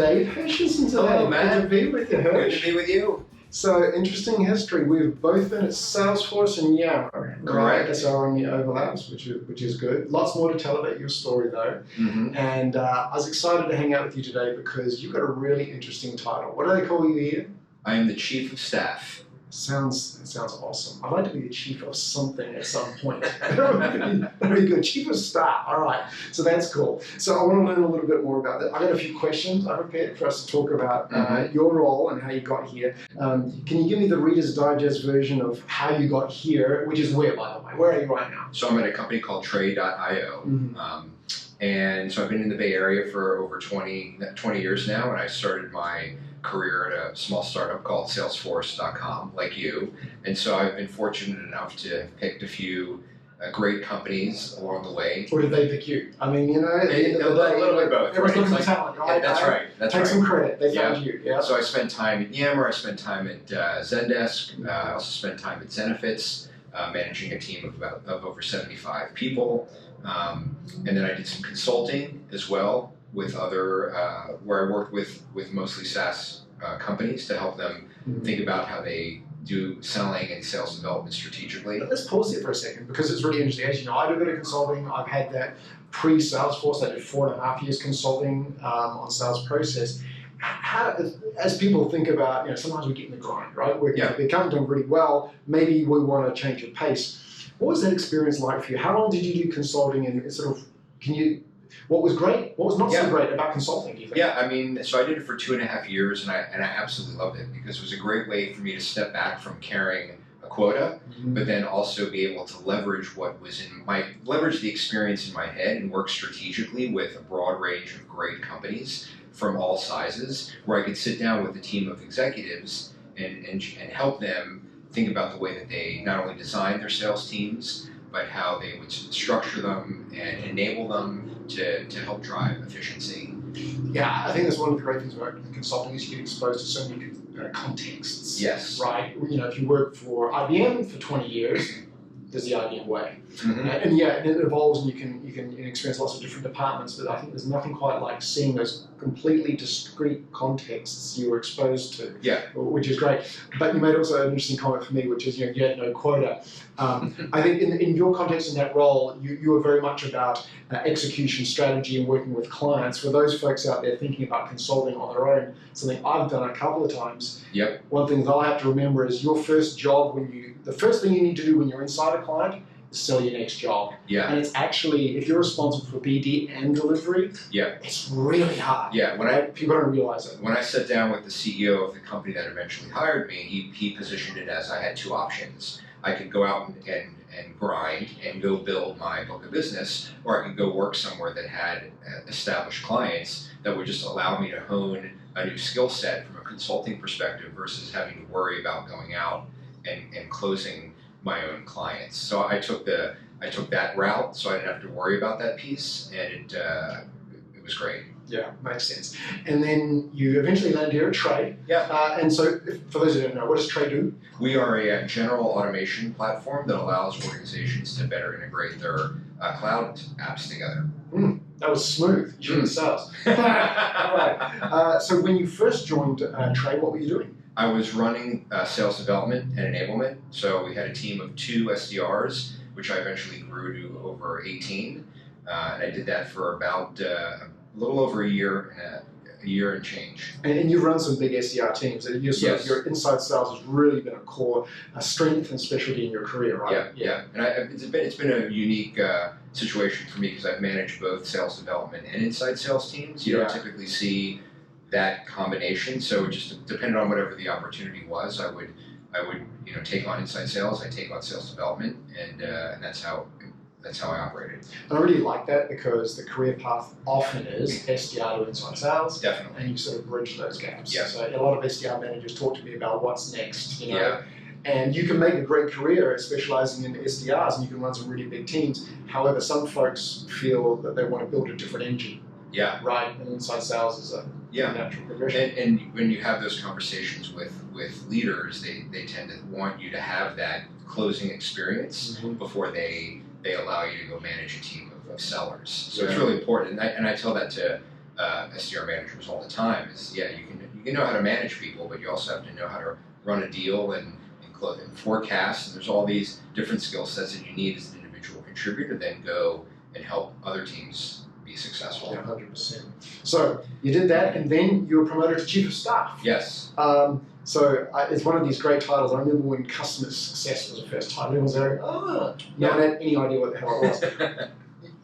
Dave Hershenson today. Hello, man. Good to be with you, Hersh. Good to be with you. So, interesting history. We've both been at Salesforce and Yammer. Correct. That's our only overlaps, which is good. Lots more to tell about your story, though. Mm-hmm. And I was excited to hang out with you today because you've got a really interesting title. What do they call you here? I am the Chief of Staff. Sounds awesome. I'd like to be the chief of something at some point. Very good. Chief of staff. All right. So that's cool. So I want to learn a little bit more about that. I've got a few questions I prepared for us to talk about your role and how you got here. Can you give me the Reader's Digest version of how you got here, which is where, by the way? Where are you right now? So I'm at a company called Trade.io. Mm-hmm. And so I've been in the Bay Area for over 20 years now, and I started my career at a small startup called Salesforce.com, like you. And so I've been fortunate enough to have picked a few great companies along the way. Or did they pick you? I mean, you know, at the end of the day, a little bit both. Everyone's looking for talent, right? Yeah, that's right. That's Take right. some credit. They found you. Yeah. So I spent time at Yammer, I spent time at Zendesk, I also spent time at Zenefits, managing a team of over 75 people. And then I did some consulting as well with other, where I worked with mostly SaaS companies to help them think about how they do selling and sales development strategically. Let's pause here for a second because it's really interesting. As you know, I do a bit of consulting. I've had that pre-Salesforce. I did 4.5 years consulting on sales process. How, as people think about, you know, sometimes we get in the grind, right? We're doing really well. Maybe we want to change the pace. What was that experience like for you? How long did you do consulting, and sort of, what was great? What was not so great about consulting, do you think? Yeah, I mean, so I did it for 2.5 years, and I absolutely loved it because it was a great way for me to step back from carrying a quota, but then also be able to leverage leverage the experience in my head and work strategically with a broad range of great companies from all sizes, where I could sit down with a team of executives and help them think about the way that they not only design their sales teams, but how they would structure them and enable them to help drive efficiency. Yeah, I think that's one of the great things about consulting is you get exposed to so many contexts. Yes. Right? You know, if you work for IBM for 20 years, there's the IBM way. Mm-hmm. And it evolves, and you can experience lots of different departments, but I think there's nothing quite like seeing those completely discrete contexts you were exposed to, which is great. But you made also an interesting comment for me, which is, you know, you had no quota. I think in your context in that role, you were very much about execution strategy and working with clients. For those folks out there thinking about consulting on their own, something I've done a couple of times. Yep. One thing that I have to remember is your first job the first thing you need to do when you're inside a client is sell your next job. Yeah. And it's actually, if you're responsible for BD and delivery, it's really hard. Yeah. People don't realize it. When I sat down with the CEO of the company that eventually hired me, he positioned it as I had two options. I could go out and grind and go build my book of business, or I could go work somewhere that had established clients that would just allow me to hone a new skill set from a consulting perspective versus having to worry about going out and closing my own clients. So I took that route, so I didn't have to worry about that piece, and it was great. Yeah, makes sense. And then you eventually landed here at Trade. Yeah. And so, for those who don't know, what does Trade do? We are a general automation platform that allows organizations to better integrate their cloud apps together. That was smooth. You shouldn't sales. All right. So when you first joined Trade, what were you doing? I was running sales development and enablement. So we had a team of 2 SDRs, which I eventually grew to over 18. And I did that for about a little over a year and change. And you've run some big SDR teams. Your inside sales has really been a core strength and specialty in your career, right? Yeah. And it's been a unique situation for me because I've managed both sales development and inside sales teams. You don't typically see that combination, so it just depended on whatever the opportunity was. I would take on inside sales, I take on sales development, and that's how I operated. And I really like that because the career path often is SDR to inside sales. Definitely. And you sort of bridge those gaps. Yeah. So a lot of SDR managers talk to me about what's next, you know. And you can make a great career specializing in SDRs, and you can run some really big teams. However, some folks feel that they want to build a different engine. Yeah. Right. And inside sales is a natural progression. And when you have those conversations with leaders, they tend to want you to have that closing experience before they allow you to go manage a team of sellers. So it's really important. And I tell that to SDR managers all the time is, you can know how to manage people, but you also have to know how to run a deal and forecast, and there's all these different skill sets that you need as an individual contributor to then go and help other teams be successful. Yeah, 100%. So you did that, and then you were promoted to Chief of Staff. Yes. So it's one of these great titles. I remember when Customer Success was the first title. Everyone was like, no one had any idea what the hell it was.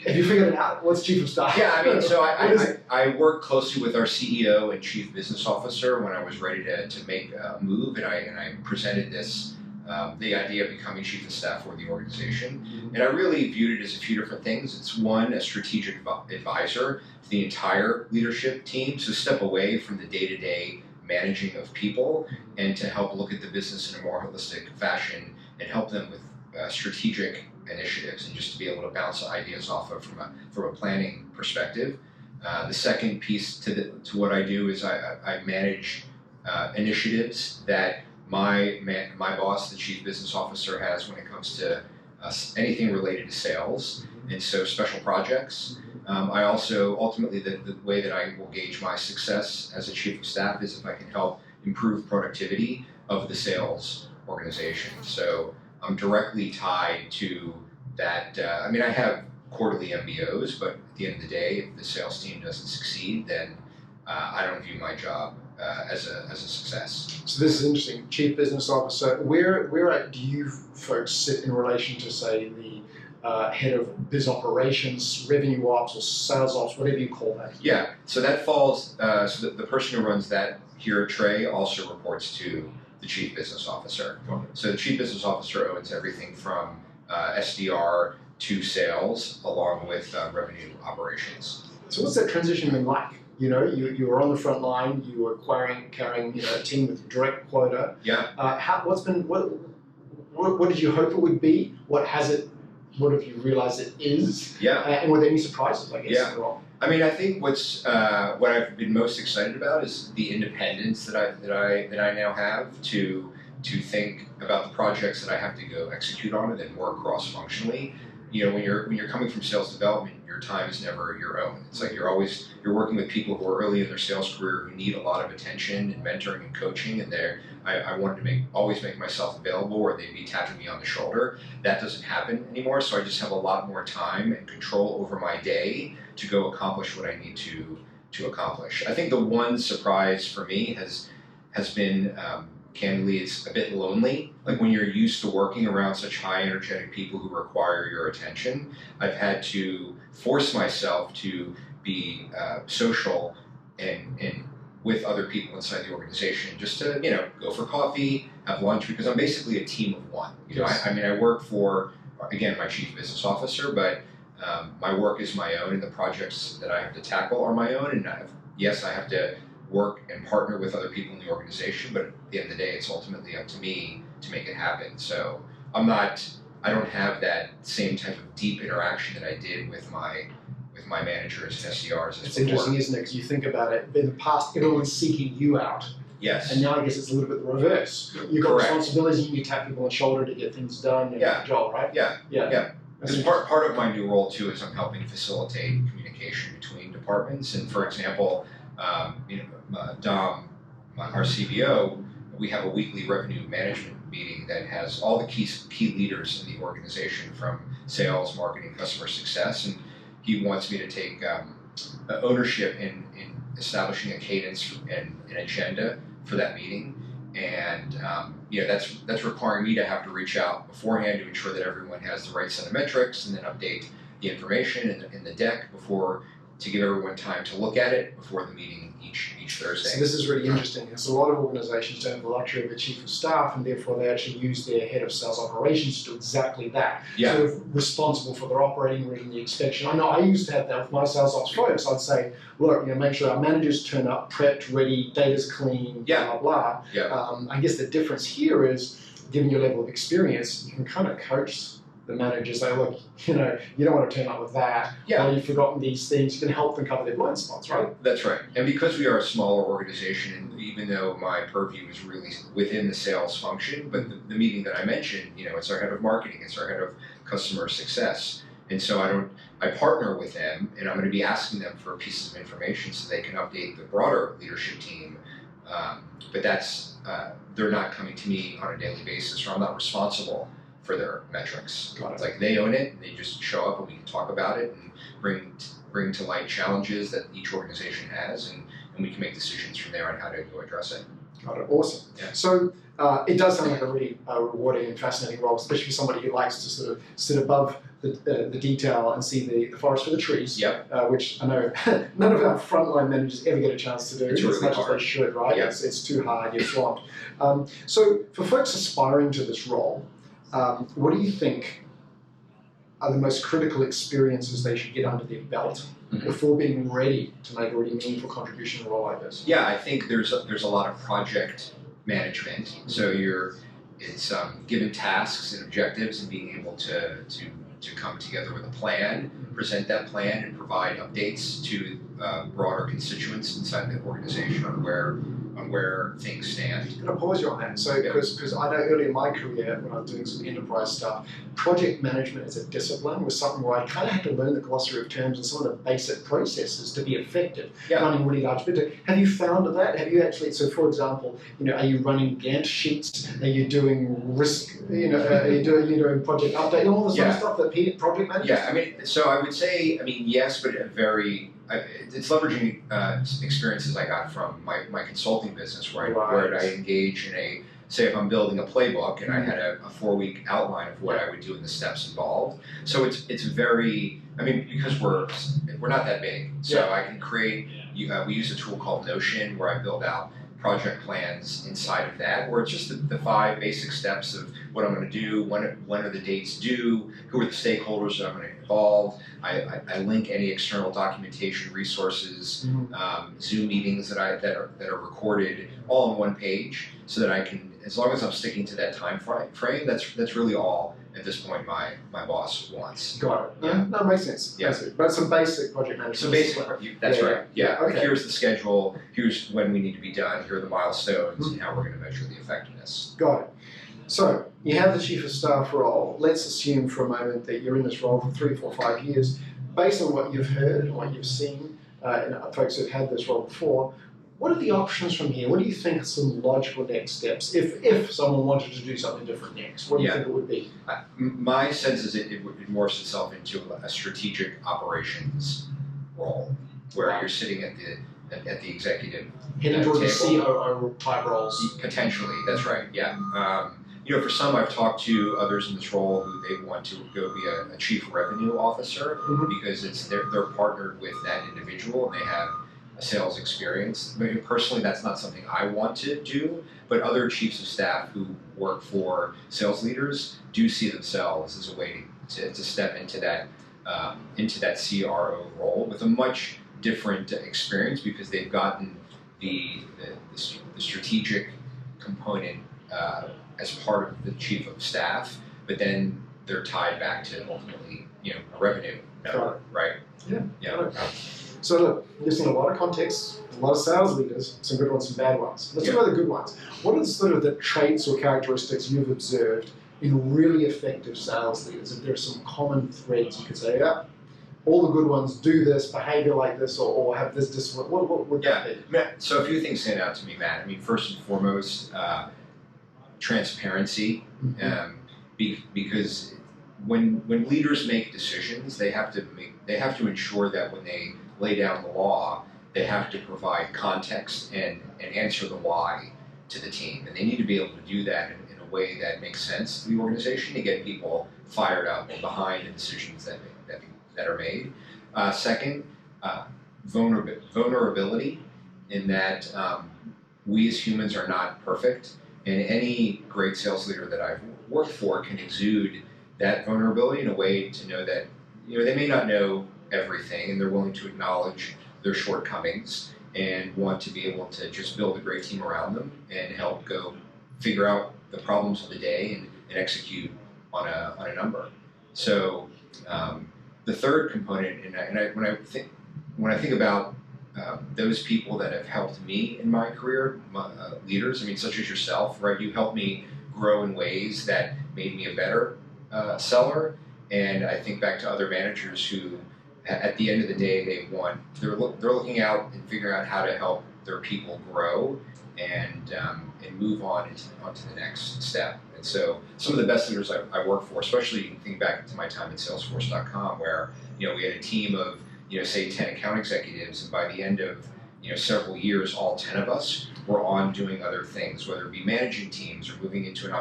Have you figured it out? What's Chief of Staff? Yeah, I mean, so I worked closely with our CEO and Chief Business Officer when I was ready to make a move, and I presented this, the idea of becoming Chief of Staff for the organization. Mm-hmm. And I really viewed it as a few different things. It's one, a strategic advisor to the entire leadership team, so step away from the day-to-day managing of people and to help look at the business in a more holistic fashion and help them with strategic initiatives and just to be able to bounce ideas off of from a planning perspective. The second piece to what I do is I manage initiatives that my boss, the Chief Business Officer, has when it comes to anything related to sales, and so special projects. I also, ultimately, the way that I will gauge my success as a Chief of Staff is if I can help improve productivity of the sales organization. So I'm directly tied to that. I mean, I have quarterly MBOs, but at the end of the day, if the sales team doesn't succeed, then I don't view my job as a success. So this is interesting. Chief Business Officer, where do you folks sit in relation to, say, the head of biz operations, revenue ops, or sales ops, whatever you call that? Yeah, so that falls, so the person who runs that here at Trey also reports to the Chief Business Officer. Okay. So the Chief Business Officer owns everything from SDR to sales, along with revenue operations. So what's that transition been like? You know, you were on the front line, you were carrying a team with direct quota. Yeah. What did you hope it would be? What have you realized it is? Yeah. And were there any surprises, I guess? Yeah. I mean, I think what I've been most excited about is the independence that I now have to think about the projects that I have to go execute on and then work cross-functionally. You know, when you're coming from sales development, your time is never your own. It's like you're working with people who are early in their sales career who need a lot of attention and mentoring and coaching, and I wanted to always make myself available, or they'd be tapping me on the shoulder. That doesn't happen anymore, so I just have a lot more time and control over my day to go accomplish what I need to accomplish. I think the one surprise for me has been, candidly, it's a bit lonely. Like when you're used to working around such high energetic people who require your attention, I've had to force myself to be social and with other people inside the organization, just to go for coffee, have lunch, because I'm basically a team of one. I mean, I work for, again, my Chief Business Officer, but my work is my own, and the projects that I have to tackle are my own. And I have to work and partner with other people in the organization, but at the end of the day, it's ultimately up to me to make it happen. So I don't have that same type of deep interaction that I did with my managers and SDRs. It's interesting, isn't it? Because you think about it, in the past, everyone's seeking you out. Yes. And now I guess it's a little bit the reverse. You've got responsibilities, you tap people on the shoulder to get things done and get the job, right? Yeah. Because part of my new role too is I'm helping facilitate communication between departments. And for example, Dom, our CBO, we have a weekly revenue management meeting that has all the key leaders in the organization, from sales, marketing, customer success, and he wants me to take ownership in establishing a cadence and an agenda for that meeting. And that's requiring me to have to reach out beforehand to ensure that everyone has the right set of metrics, and then update the information in the deck to give everyone time to look at it before the meeting each Thursday. So this is really interesting, because a lot of organizations don't have the luxury of a chief of staff, and therefore they actually use their head of sales operations to do exactly that. Yeah. Sort of responsible for their operating route and the inspection. I know I used to have that with my sales ops folks. I'd say, look, make sure our managers turn up, prepped, ready, data's clean, blah, blah. Yeah. I guess the difference here is, given your level of experience, you can kind of coach the managers. Say, look, you don't want to turn up with that. Yeah. Or you've forgotten these things. You can help them cover their blind spots, right? That's right. And because we are a smaller organization, and even though my purview is really within the sales function, but the meeting that I mentioned, it's our head of marketing, it's our head of customer success. And so I partner with them, and I'm going to be asking them for pieces of information so they can update the broader leadership team. But they're not coming to me on a daily basis, or I'm not responsible for their metrics. It's like they own it, and they just show up and we can talk about it and bring to light challenges that each organization has, and we can make decisions from there on how to go address it. Got it. Awesome. Yeah. So it does sound like a really rewarding and fascinating role, especially for somebody who likes to sort of sit above the detail and see the forest for the trees. Yep. Which I know none of our frontline managers ever get a chance to do it's as really much hard. as they should, right? Yep. It's too hard, you're swamped. So for folks aspiring to this role, what do you think are the most critical experiences they should get under their belt before being ready to make a really meaningful contribution in a role like this? Yeah, I think there's a lot of project management. So it's given tasks and objectives and being able to come together with a plan, present that plan, and provide updates to broader constituents inside the organization on where things stand. I'm going to pause you on that. So, because I know early in my career, when I was doing some enterprise stuff, project management as a discipline was something where I kind of had to learn the glossary of terms and some of the basic processes to be effective running really large projects. Have you found that? Have you actually, so for example, are you running Gantt sheets? Are you doing risk, are you doing project update, all the sort of stuff that project managers Yeah, I mean, so I would say, yes, but it's leveraging experiences I got from my consulting business where I engage in say if I'm building a playbook and I had a 4-week outline of what I would do and the steps involved. So it's very, because we're not that big, so I can create, we use a tool called Notion where I build out project plans inside of that, where it's just the 5 basic steps of what I'm going to do, when are the dates due, who are the stakeholders that I'm going to involve. I link any external documentation resources, Zoom meetings that are recorded all on one page, so that I can, as long as I'm sticking to that time frame, that's really all at this point my boss wants. Got it. Yeah, that makes sense. Yeah. But some basic project management. Some basic, that's right. Yeah. Okay. Here's the schedule. Here's when we need to be done. Here are the milestones, and how we're going to measure the effectiveness. Got it. So you have the chief of staff role. Let's assume for a moment that you're in this role for 3, 4, 5 years. Based on what you've heard and what you've seen, and folks who've had this role before, what are the options from here? What do you think are some logical next steps if someone wanted to do something different next? What do you think it would be? My sense is it morphs itself into a strategic operations role, where you're sitting at the executive heading towards the table. COO type roles. Potentially, that's right. Yeah. For some, I've talked to others in this role who they want to go be a chief revenue officer because they're partnered with that individual and they have a sales experience. Personally, that's not something I want to do, but other chiefs of staff who work for sales leaders do see themselves as a way to step into that CRO role with a much different experience because they've gotten the strategic component as part of the chief of staff, but then they're tied back to ultimately, a revenue number, right? Yeah. So look, you're seeing a lot of contexts, a lot of sales leaders, some good ones, some bad ones. Let's talk about the good ones. What are sort of the traits or characteristics you've observed in really effective sales leaders? If there are some common threads you could say, all the good ones do this, behavior like this, or have this discipline. What would that be? So a few things stand out to me, Matt. First and foremost, transparency, because when leaders make decisions, they have to ensure that when they lay down the law, they have to provide context and answer the why to the team, and they need to be able to do that in a way that makes sense to the organization to get people fired up and behind the decisions that are made. Second, vulnerability, in that we as humans are not perfect. And any great sales leader that I've worked for can exude that vulnerability in a way to know that, they may not know everything and they're willing to acknowledge their shortcomings and want to be able to just build a great team around them and help go figure out the problems of the day and execute on a number. So the third component, when I think about those people that have helped me in my career, leaders, such as yourself, right? You helped me grow in ways that made me a better seller, And I think back to other managers who, at the end of the day, they're looking out and figuring out how to help their people grow and move on onto the next step. And so some of the best leaders I work for, especially thinking back to my time at Salesforce.com, where we had a team of say 10 account executives, and by the end of several years, all 10 of us were on doing other things, whether it be managing teams or moving into an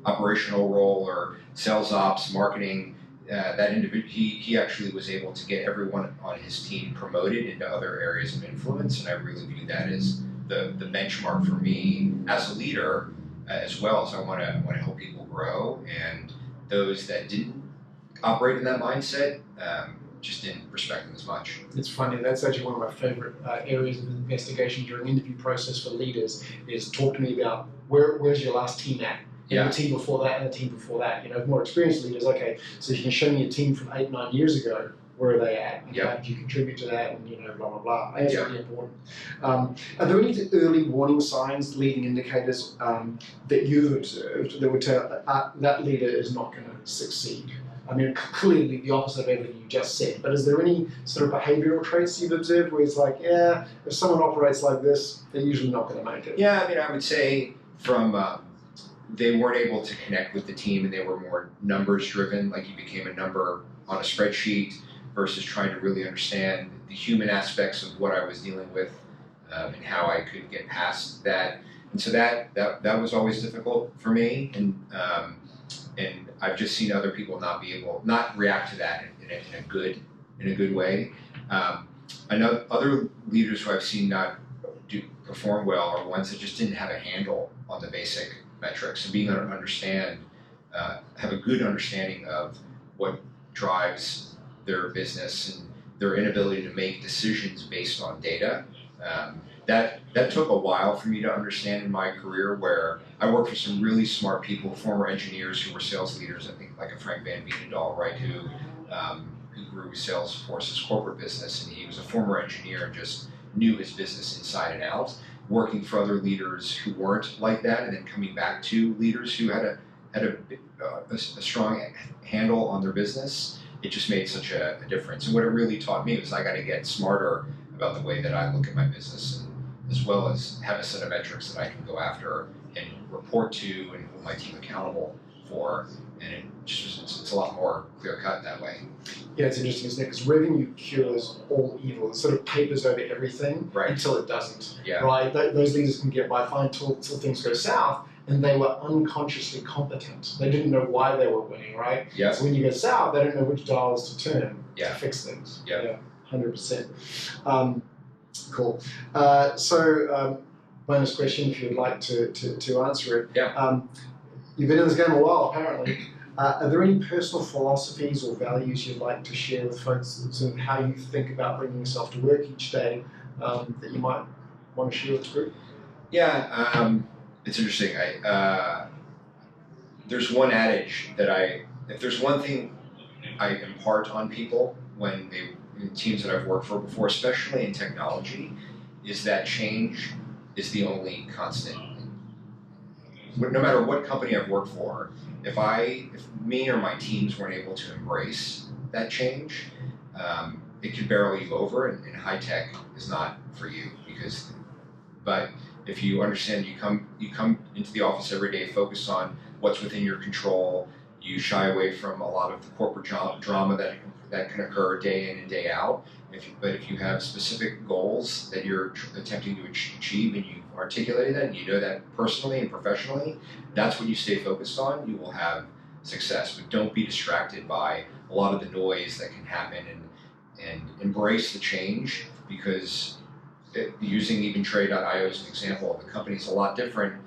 operational role or sales ops, marketing. That individual, he actually was able to get everyone on his team promoted into other areas of influence, and I really view that as the benchmark for me as a leader, as well as I want to help people grow, and those that didn't operate in that mindset just didn't respect them as much. It's funny, that's actually one of my favorite areas of investigation during interview process for leaders is talk to me about where's your last team at? And the team before that and the team before that. More experienced leaders, okay, so you can show me a team from 8-9 years ago, where are they at? And how did you contribute to that? And blah, blah, blah. I think it's really important. Are there any early warning signs, leading indicators that you've observed that would tell that leader is not going to succeed? I mean, clearly the opposite of everything you just said, but is there any sort of behavioral traits you've observed where it's like, if someone operates like this, they're usually not going to make it? Yeah, I mean, I would say from they weren't able to connect with the team and they were more numbers driven, like you became a number on a spreadsheet versus trying to really understand the human aspects of what I was dealing with and how I could get past that. And so that was always difficult for me. And I've just seen other people not react to that in a good way. I know other leaders who I've seen not perform well are ones that just didn't have a handle on the basic metrics and being able to understand, have a good understanding of what drives their business and their inability to make decisions based on data. That took a while for me to understand in my career, where I worked for some really smart people, former engineers who were sales leaders, I think like a Frank Van Veenendaal, right, who grew Salesforce's corporate business, and he was a former engineer and just knew his business inside and out, working for other leaders who weren't like that, and then coming back to leaders who had a strong handle on their business. It just made such a difference. And what it really taught me was I got to get smarter about the way that I look at my business, and as well as have a set of metrics that I can go after and report to and hold my team accountable for. And it's a lot more clear cut that way. Yeah, it's interesting, isn't it? Because revenue cures all evil. It sort of papers over everything until it doesn't. Yeah. Right? Those leaders can get by fine till things go south, and they were unconsciously competent. They didn't know why they were winning, right? Yeah. So when you go south, they don't know which dials to turn to fix things. Yeah. 100%. Cool. Bonus question, if you'd like to answer it. Yeah. You've been in this game a while, apparently. Are there any personal philosophies or values you'd like to share with folks, sort of how you think about bringing yourself to work each day, that you might want to share with the group? Yeah, it's interesting. There's one adage that if there's one thing I impart on people in teams that I've worked for before, especially in technology, is that change is the only constant. No matter what company I've worked for, if me or my teams weren't able to embrace that change, it could barrel you over, and high tech is not for you. But if you understand, you come into the office every day focused on what's within your control. You shy away from a lot of the corporate drama that can occur day in and day out. But if you have specific goals that you're attempting to achieve, and you've articulated that, and you know that personally and professionally, that's what you stay focused on, you will have success. But don't be distracted by a lot of the noise that can happen, and embrace the change, because using even Trade.io as an example, the company's a lot different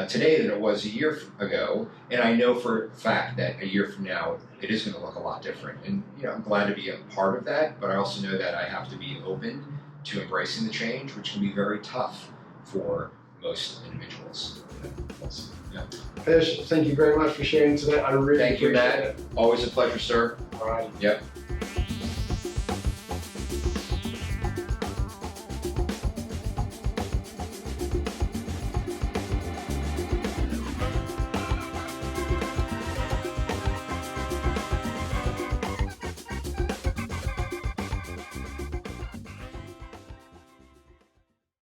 today than it was a year ago, and I know for a fact that a year from now it is going to look a lot different. And I'm glad to be a part of that, but I also know that I have to be open to embracing the change, which can be very tough for most individuals. Awesome. Yeah. Hersh, thank you very much for sharing today. I really appreciate it. Thank you, Matt. Always a pleasure, sir. All right. Yep.